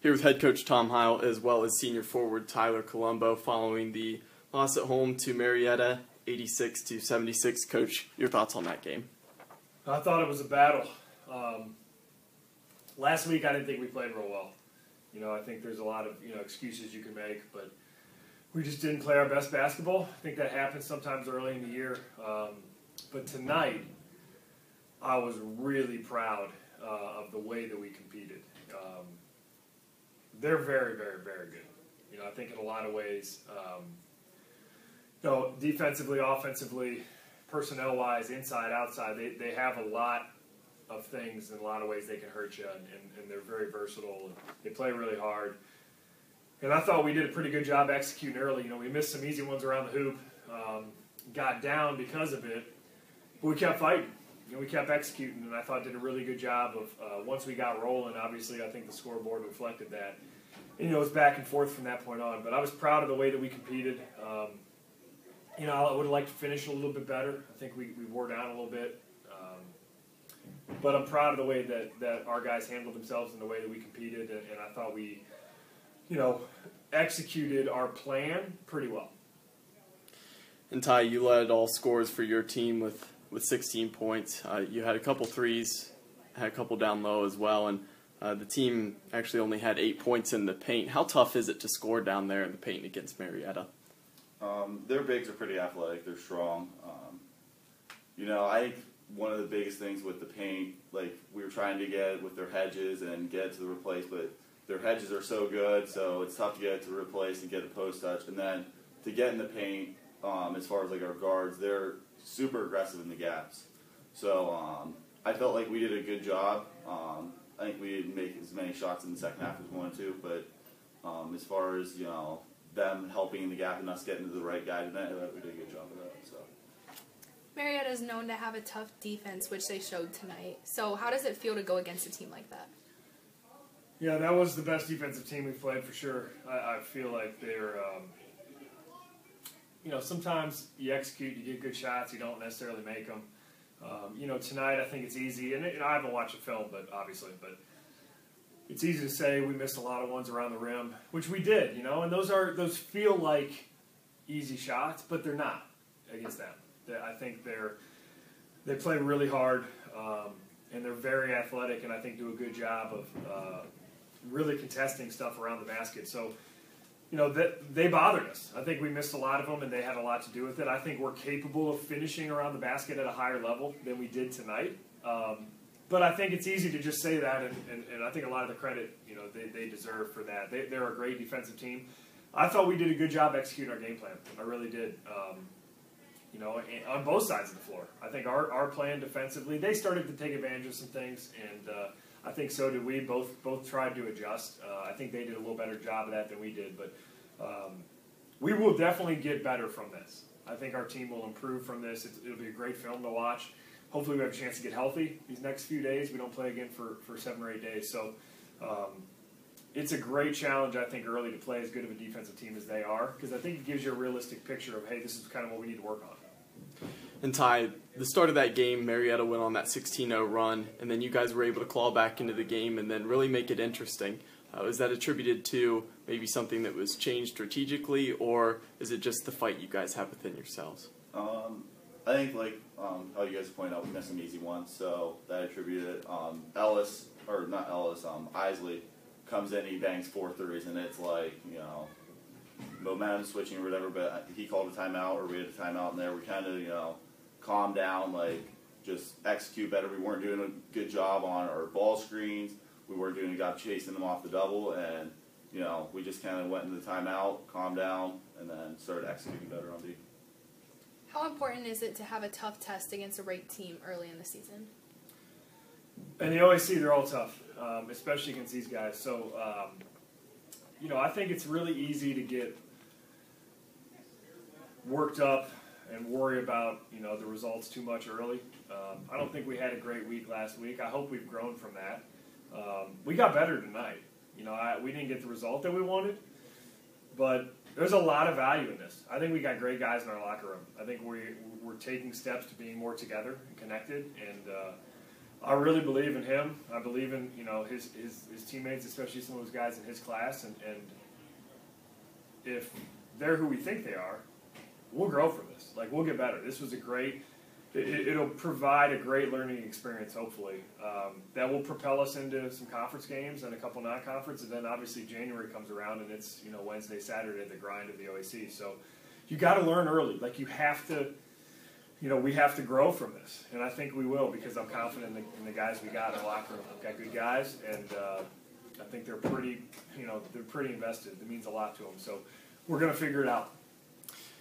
Here with head coach Tom Heil as well as senior forward Tyler Colombo following the loss at home to Marietta, 86-76. Coach, your thoughts on that game? I thought it was a battle. Last week I didn't think we played real well. I think there's a lot of excuses you can make, but we just didn't play our best basketball. I think that happens sometimes early in the year. But tonight, I was really proud of the way that we competed. They're very, very, very good. I think in a lot of ways, defensively, offensively, personnel-wise, inside, outside, they have a lot of things in a lot of ways they can hurt you, and they're very versatile. And they play really hard. And I thought we did a pretty good job executing early. We missed some easy ones around the hoop, got down because of it, but we kept fighting. We kept executing, and I thought did a really good job of once we got rolling. Obviously, I think the scoreboard reflected that. And, it was back and forth from that point on. But I was proud of the way that we competed. I would have liked to finish a little bit better. I think we wore down a little bit. But I'm proud of the way that our guys handled themselves and the way that we competed. And I thought we, executed our plan pretty well. And Ty, you led all scores for your team with 16 points. You had a couple threes, had a couple down low as well, and the team actually only had 8 points in the paint. How tough is it to score down there in the paint against Marietta? Their bigs are pretty athletic. They're strong. I think one of the biggest things with the paint, like we were trying to get with their hedges and get it to the replace, but their hedges are so good, so it's tough to get it to replace and get a post touch. And then to get in the paint, as far as like our guards, they're super aggressive in the gaps. So I felt like we did a good job. I think we didn't make as many shots in the second half as we wanted to, but as far as them helping in the gap and us getting to the right guy tonight, we did a good job of that. So. Marietta is known to have a tough defense, which they showed tonight. So how does it feel to go against a team like that? Yeah, that was the best defensive team we've played for sure. I feel like they're, sometimes you execute, you get good shots, you don't necessarily make them. Tonight I think it's easy, and I haven't watched the film, but it's easy to say we missed a lot of ones around the rim, which we did, and those feel like easy shots, but they're not against them. I think they play really hard, and they're very athletic, and I think do a good job of really contesting stuff around the basket. So, they bothered us. I think we missed a lot of them, and they had a lot to do with it. I think we're capable of finishing around the basket at a higher level than we did tonight. But I think it's easy to just say that, and I think a lot of the credit, they deserve for that. They're a great defensive team. I thought we did a good job executing our game plan. I really did. On both sides of the floor. I think our plan defensively, they started to take advantage of some things, and I think so did we. Both tried to adjust. I think they did a little better job of that than we did, but we will definitely get better from this. I think our team will improve from this. It'll be a great film to watch. Hopefully we have a chance to get healthy these next few days. We don't play again for 7 or 8 days, so it's a great challenge, I think, early to play as good of a defensive team as they are, because I think it gives you a realistic picture of, hey, this is kind of what we need to work on. And Ty, the start of that game, Marietta went on that 16-0 run, and then you guys were able to claw back into the game and then really make it interesting. Is that attributed to maybe something that was changed strategically, or is it just the fight you guys have within yourselves? I think, how you guys pointed out, we missed some easy ones, so that attributed it. Isley comes in, he bangs 4 threes, and it's like, momentum switching or whatever, but he called a timeout, or we had a timeout in there. We kind of, calmed down, just execute better. We weren't doing a good job on our ball screens. We weren't doing a good job chasing them off the double, and, we just kind of went into the timeout, calmed down, and then started executing better on D. How important is it to have a tough test against a ranked team early in the season? And you always see they're all tough, especially against these guys. So, I think it's really easy to get worked up and worry about, the results too much early. I don't think we had a great week last week. I hope we've grown from that. We got better tonight. We didn't get the result that we wanted, but there's a lot of value in this. I think we got great guys in our locker room. I think we're taking steps to being more together and connected, and I really believe in him. I believe in his teammates, especially some of those guys in his class, and if they're who we think they are, we'll grow from this. Like, we'll get better. This was a great. It'll provide a great learning experience, hopefully, that will propel us into some conference games and a couple non-conference, and then obviously January comes around and it's Wednesday, Saturday, the grind of the OAC. So you got to learn early. Like, you have to. We have to grow from this, and I think we will, because I'm confident in the guys we got in the locker room. We've got good guys, and I think they're pretty invested. It means a lot to them. So we're going to figure it out.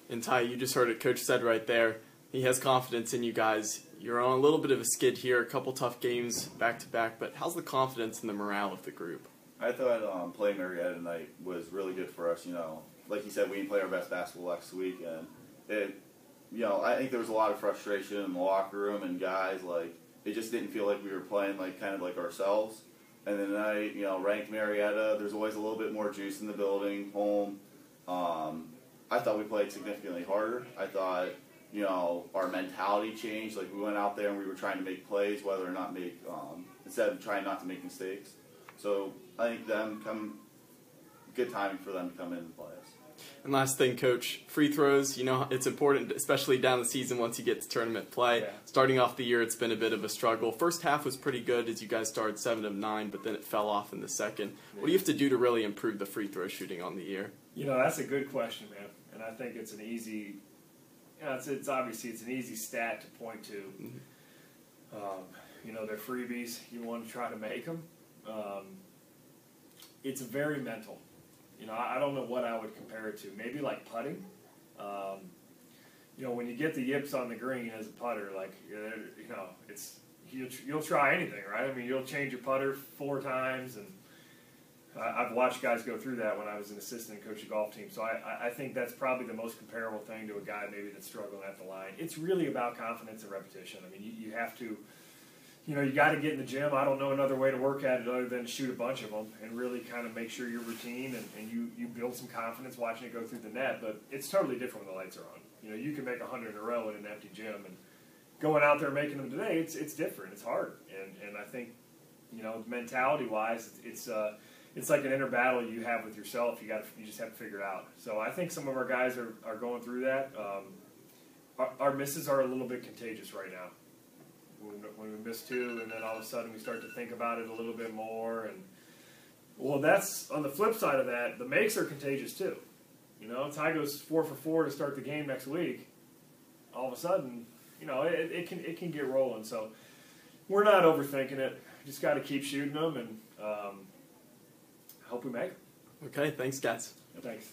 And Ty, you just heard it. Coach said right there, he has confidence in you guys. You're on a little bit of a skid here, a couple tough games back to back, but how's the confidence and the morale of the group? I thought playing Marietta tonight was really good for us. Like you said, we didn't play our best basketball last week, and I think there was a lot of frustration in the locker room, and guys, like, it just didn't feel like we were playing kind of like ourselves. And then tonight, ranked Marietta, there's always a little bit more juice in the building, home. I thought we played significantly harder. I thought, our mentality changed. Like, we went out there and we were trying to make plays, whether or not instead of trying not to make mistakes. So I think good timing for them to come in and play us. And last thing, Coach, free throws, it's important, especially down the season once you get to tournament play. Yeah. Starting off the year, it's been a bit of a struggle. First half was pretty good as you guys started 7 of 9, but then it fell off in the second. What do you have to do to really improve the free throw shooting on the year? That's a good question, man. And I think it's an easy, it's obviously an easy stat to point to. Mm-hmm. They're freebies. You want to try to make them. It's very mental. I don't know what I would compare it to. Maybe like putting. When you get the yips on the green as a putter, you'll try anything, right? I mean, you'll change your putter 4 times, and I've watched guys go through that when I was an assistant and coach a golf team. So I think that's probably the most comparable thing to a guy maybe that's struggling at the line. It's really about confidence and repetition. I mean, you have to. You got to get in the gym. I don't know another way to work at it other than to shoot a bunch of them and really kind of make sure your routine and you build some confidence watching it go through the net. But it's totally different when the lights are on. You can make 100 in a row in an empty gym, and going out there making them today, it's different. It's hard, and I think mentality wise, it's like an inner battle you have with yourself. You just have to figure it out. So I think some of our guys are going through that. Our misses are a little bit contagious right now. When we miss 2, and then all of a sudden we start to think about it a little bit more, and that's on the flip side of that. The makes are contagious too. Ty goes 4 for 4 to start the game next week. All of a sudden, it can get rolling. So we're not overthinking it. Just got to keep shooting them, and hope we make them. Okay, thanks, guys. Thanks.